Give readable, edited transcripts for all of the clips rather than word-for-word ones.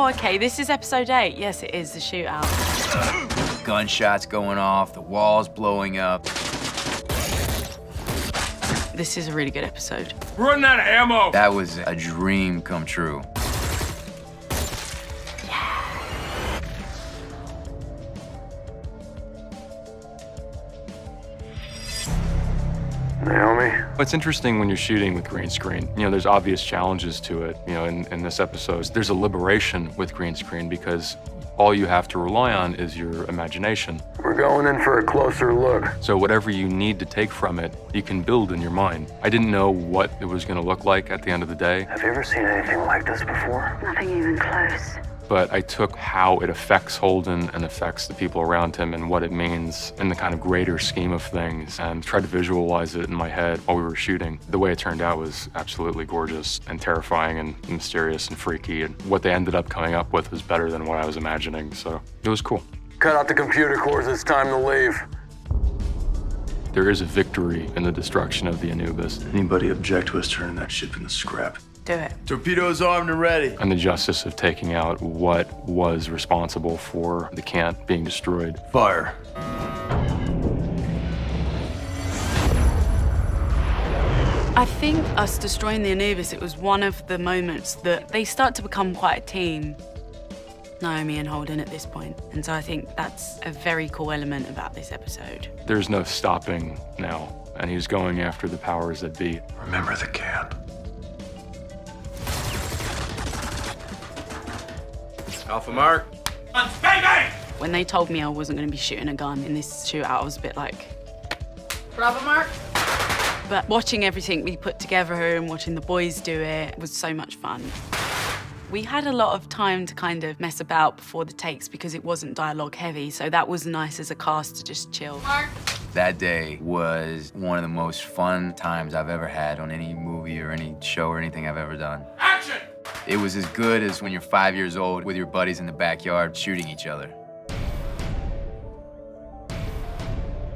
Oh, okay, this is episode 8. Yes, it is the shootout. Gunshots going off, the walls blowing up. This is a really good episode. We're running out of ammo! That was a dream come true. Naomi? It's interesting when you're shooting with green screen. You know, there's obvious challenges to it. You know, in this episode, there's a liberation with green screen because all you have to rely on is your imagination. We're going in for a closer look. So whatever you need to take from it, you can build in your mind. I didn't know what it was going to look like at the end of the day. Have you ever seen anything like this before? Nothing even close. But I took how it affects Holden and affects the people around him and what it means in the kind of greater scheme of things and tried to visualize it in my head while we were shooting. The way it turned out was absolutely gorgeous and terrifying and mysterious and freaky. And what they ended up coming up with was better than what I was imagining. So it was cool. Cut out the computer cores, it's time to leave. There is a victory in the destruction of the Anubis. Anybody object to us turning that ship into scrap? Do it. Torpedoes armed and ready. And the justice of taking out what was responsible for the Cant being destroyed. Fire. I think us destroying the Anubis, it was one of the moments that they start to become quite a team, Naomi and Holden at this point. And so I think that's a very cool element about this episode. There's no stopping now, and he's going after the powers that be. Remember the Cant. Alpha Mark. Bang, bang! When they told me I wasn't going to be shooting a gun in this shootout, I was a bit like, Bravo, Mark. but watching everything we put together and watching the boys do it was so much fun. We had a lot of time to kind of mess about before the takes because it wasn't dialogue heavy, so that was nice as a cast to just chill. Mark. That day was one of the most fun times I've ever had on any movie or any show or anything I've ever done. Action! It was as good as when you're 5 years old with your buddies in the backyard shooting each other.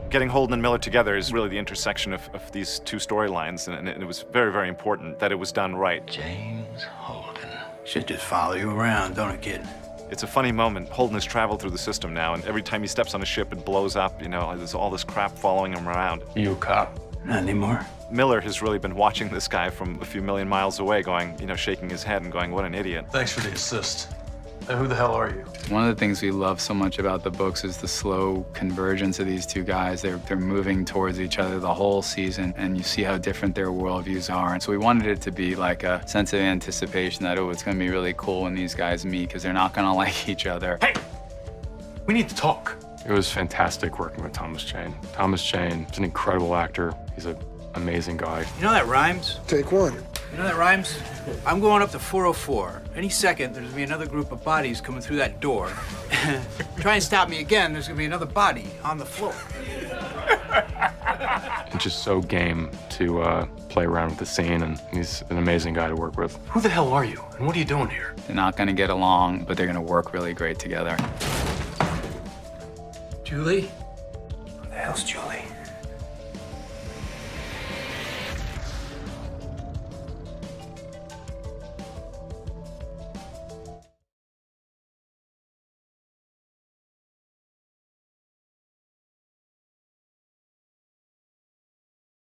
Getting Holden and Miller together is really the intersection of these two storylines, and it was very, very important that it was done right. James Holden. Should just follow you around, don't it, kid? It's a funny moment. Holden has traveled through the system now, and every time he steps on a ship, it blows up. You know, there's all this crap following him around. You a cop? Not anymore. Miller has really been watching this guy from a few million miles away, going, you know, shaking his head and going, what an idiot. Thanks for the assist. Now, who the hell are you? One of the things we love so much about the books is the slow convergence of these two guys. They're moving towards each other the whole season, and you see how different their worldviews are. And so we wanted it to be like a sense of anticipation that, oh, it's going to be really cool when these guys meet because they're not going to like each other. Hey, we need to talk. It was fantastic working with Thomas Jane. Thomas Jane is an incredible actor. He's an amazing guy. You know that rhymes? Take one. You know that rhymes? I'm going up to 404. Any second, there's gonna be another group of bodies coming through that door. Try and stop me again, there's gonna be another body on the floor. It's just so game to play around with the scene, and he's an amazing guy to work with. Who the hell are you, and what are you doing here? They're not going to get along, but they're going to work really great together. Julie? Who the hell's Julie?